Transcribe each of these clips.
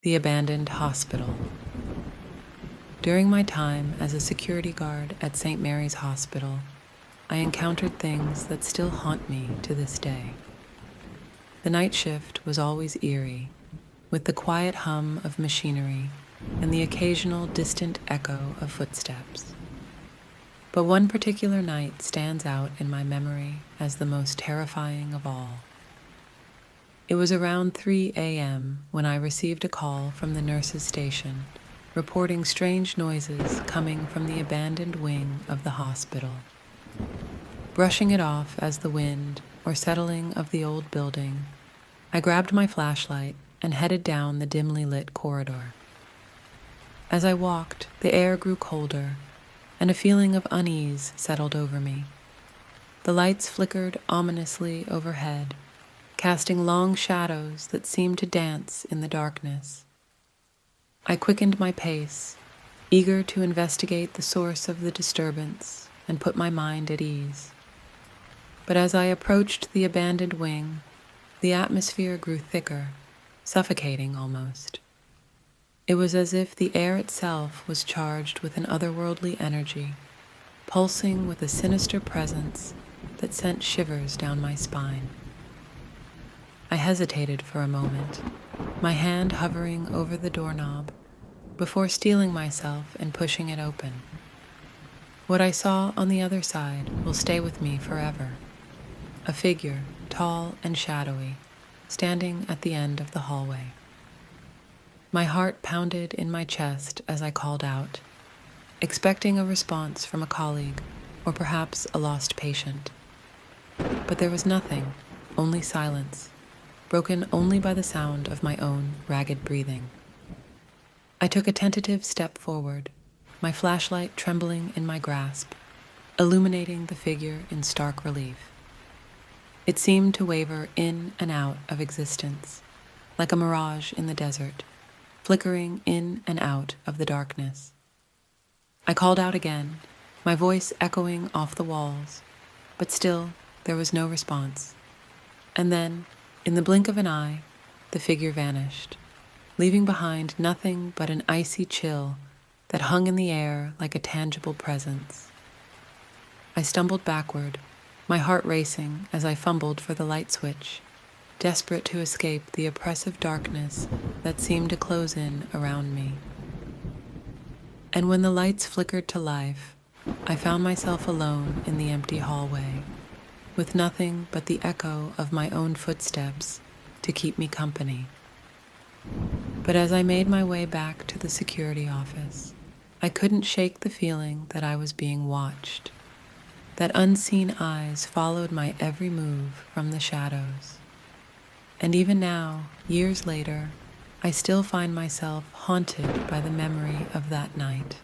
The abandoned hospital. During my time as a security guard at St. Mary's Hospital, I encountered things that still haunt me to this day. The night shift was always eerie, with the quiet hum of machinery and the occasional distant echo of footsteps. But one particular night stands out in my memory as the most terrifying of all. It was around 3 a.m. when I received a call from the nurse's station reporting strange noises coming from the abandoned wing of the hospital. Brushing it off as the wind or settling of the old building, I grabbed my flashlight and headed down the dimly lit corridor. As I walked, the air grew colder, and a feeling of unease settled over me. The lights flickered ominously overhead, casting long shadows that seemed to dance in the darkness. I quickened my pace, eager to investigate the source of the disturbance and put my mind at ease. But as I approached the abandoned wing, the atmosphere grew thicker, suffocating almost. It was as if the air itself was charged with an otherworldly energy, pulsing with a sinister presence that sent shivers down my spine. I hesitated for a moment, my hand hovering over the doorknob, before steeling myself and pushing it open. What I saw on the other side will stay with me forever. A figure, tall and shadowy, standing at the end of the hallway. My heart pounded in my chest as I called out, expecting a response from a colleague or perhaps a lost patient. But there was nothing, only silence, broken only by the sound of my own ragged breathing. I took a tentative step forward, my flashlight trembling in my grasp, illuminating the figure in stark relief. It seemed to waver in and out of existence, like a mirage in the desert, flickering in and out of the darkness. I called out again, my voice echoing off the walls, but still there was no response. And then, in the blink of an eye, the figure vanished, leaving behind nothing but an icy chill that hung in the air like a tangible presence. I stumbled backward, my heart racing as I fumbled for the light switch, desperate to escape the oppressive darkness that seemed to close in around me. And when the lights flickered to life, I found myself alone in the empty hallway, with nothing but the echo of my own footsteps to keep me company. But as I made my way back to the security office, I couldn't shake the feeling that I was being watched, that unseen eyes followed my every move from the shadows. And even now, years later, I still find myself haunted by the memory of that night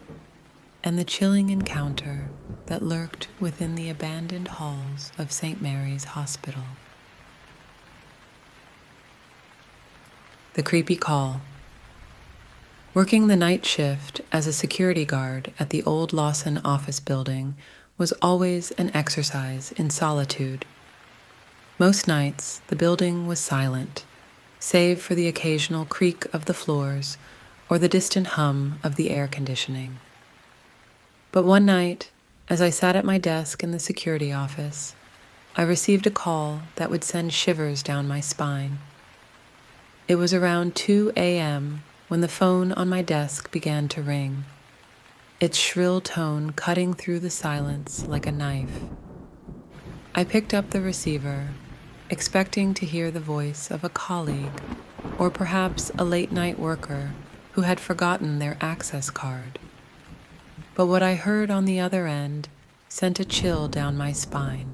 and the chilling encounter that lurked within the abandoned halls of St. Mary's Hospital. The creepy call. Working the night shift as a security guard at the old Lawson office building was always an exercise in solitude. Most nights, the building was silent, save for the occasional creak of the floors or the distant hum of the air conditioning. But one night, as I sat at my desk in the security office, I received a call that would send shivers down my spine. It was around 2 a.m. when the phone on my desk began to ring, its shrill tone cutting through the silence like a knife. I picked up the receiver, expecting to hear the voice of a colleague or perhaps a late-night worker who had forgotten their access card. But what I heard on the other end sent a chill down my spine.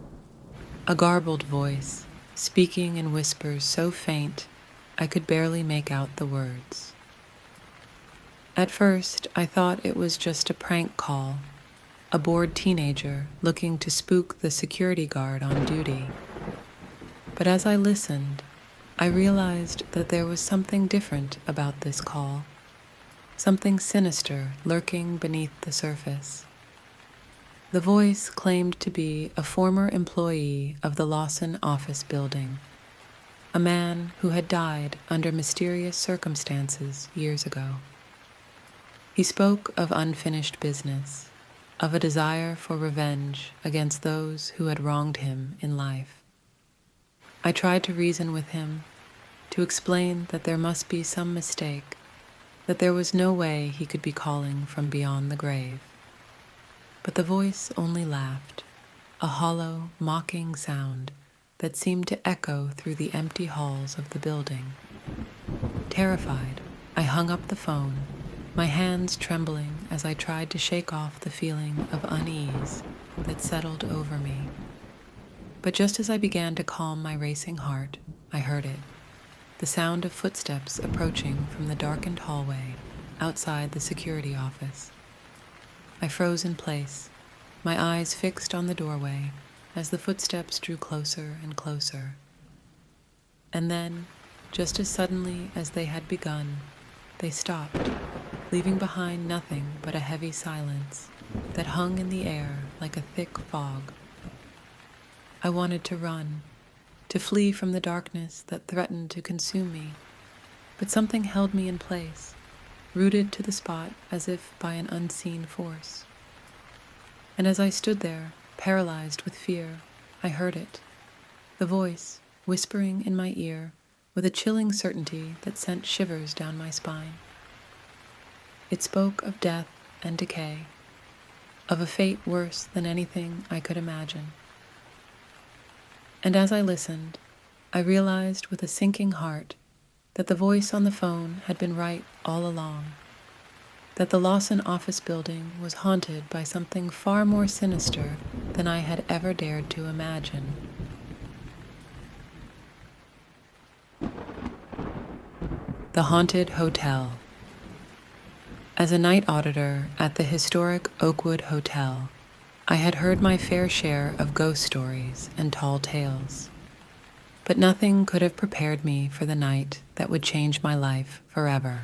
A garbled voice, speaking in whispers so faint I could barely make out the words. At first, I thought it was just a prank call, a bored teenager looking to spook the security guard on duty. But as I listened, I realized that there was something different about this call, something sinister lurking beneath the surface. The voice claimed to be a former employee of the Lawson office building, a man who had died under mysterious circumstances years ago. He spoke of unfinished business, of a desire for revenge against those who had wronged him in life. I tried to reason with him, to explain that there must be some mistake, that there was no way he could be calling from beyond the grave. But the voice only laughed, a hollow, mocking sound that seemed to echo through the empty halls of the building. Terrified, I hung up the phone, my hands trembling as I tried to shake off the feeling of unease that settled over me. But just as I began to calm my racing heart, I heard it, the sound of footsteps approaching from the darkened hallway outside the security office. I froze in place, my eyes fixed on the doorway as the footsteps drew closer and closer. And then, just as suddenly as they had begun, they stopped, leaving behind nothing but a heavy silence that hung in the air like a thick fog. I wanted to run, to flee from the darkness that threatened to consume me, but something held me in place, rooted to the spot as if by an unseen force. And as I stood there, paralyzed with fear, I heard it, the voice whispering in my ear with a chilling certainty that sent shivers down my spine. It spoke of death and decay, of a fate worse than anything I could imagine. And as I listened, I realized with a sinking heart that the voice on the phone had been right all along, that the Lawson office building was haunted by something far more sinister than I had ever dared to imagine. The Haunted Hotel. As a night auditor at the historic Oakwood Hotel, I had heard my fair share of ghost stories and tall tales, but nothing could have prepared me for the night that would change my life forever.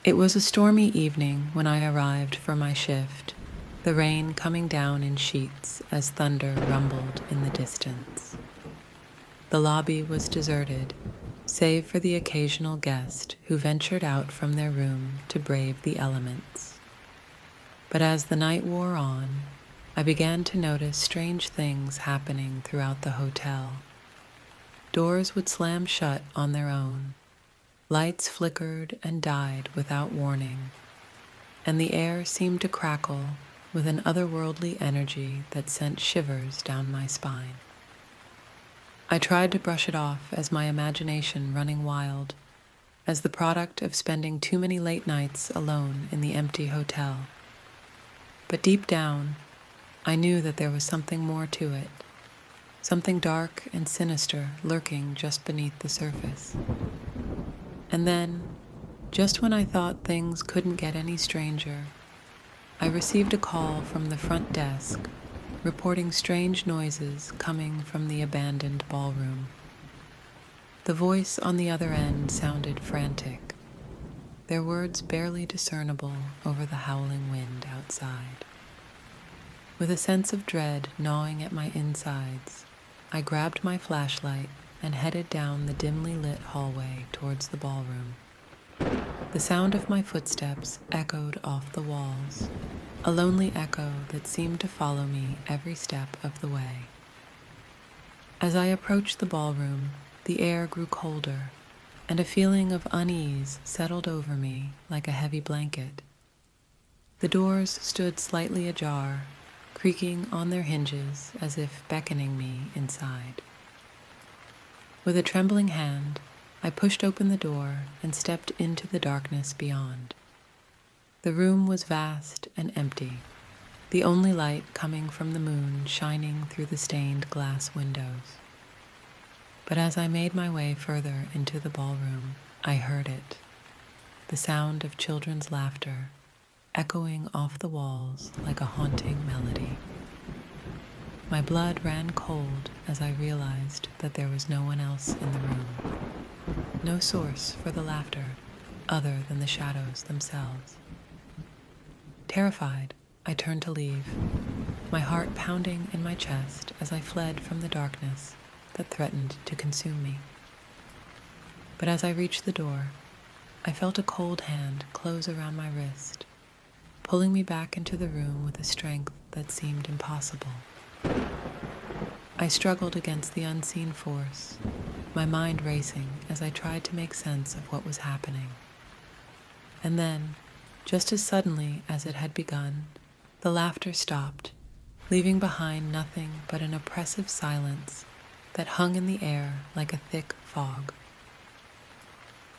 It was a stormy evening when I arrived for my shift, the rain coming down in sheets as thunder rumbled in the distance. The lobby was deserted, save for the occasional guest who ventured out from their room to brave the elements. But as the night wore on, I began to notice strange things happening throughout the hotel. Doors would slam shut on their own, lights flickered and died without warning, and the air seemed to crackle with an otherworldly energy that sent shivers down my spine. I tried to brush it off as my imagination running wild, as the product of spending too many late nights alone in the empty hotel. But deep down, I knew that there was something more to it, something dark and sinister lurking just beneath the surface. And then, just when I thought things couldn't get any stranger, I received a call from the front desk reporting strange noises coming from the abandoned ballroom. The voice on the other end sounded frantic, their words barely discernible over the howling wind outside. With a sense of dread gnawing at my insides, I grabbed my flashlight and headed down the dimly lit hallway towards the ballroom. The sound of my footsteps echoed off the walls, a lonely echo that seemed to follow me every step of the way. As I approached the ballroom, the air grew colder, and a feeling of unease settled over me like a heavy blanket. The doors stood slightly ajar, creaking on their hinges as if beckoning me inside. With a trembling hand, I pushed open the door and stepped into the darkness beyond. The room was vast and empty, the only light coming from the moon shining through the stained glass windows. But as I made my way further into the ballroom, I heard it, the sound of children's laughter, echoing off the walls like a haunting melody. My blood ran cold as I realized that there was no one else in the room, no source for the laughter other than the shadows themselves. Terrified, I turned to leave, my heart pounding in my chest as I fled from the darkness, that threatened to consume me. But as I reached the door, I felt a cold hand close around my wrist, pulling me back into the room with a strength that seemed impossible. I struggled against the unseen force, my mind racing as I tried to make sense of what was happening. And then, just as suddenly as it had begun, the laughter stopped, leaving behind nothing but an oppressive silence that hung in the air like a thick fog.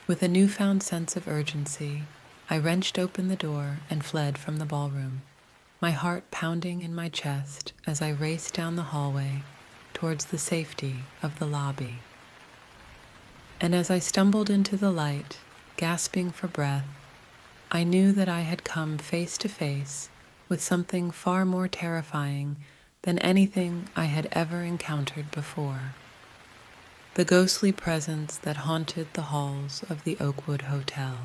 With a newfound sense of urgency, I wrenched open the door and fled from the ballroom, my heart pounding in my chest as I raced down the hallway towards the safety of the lobby. And as I stumbled into the light, gasping for breath, I knew that I had come face to face with something far more terrifying than anything I had ever encountered before. The ghostly presence that haunted the halls of the Oakwood Hotel.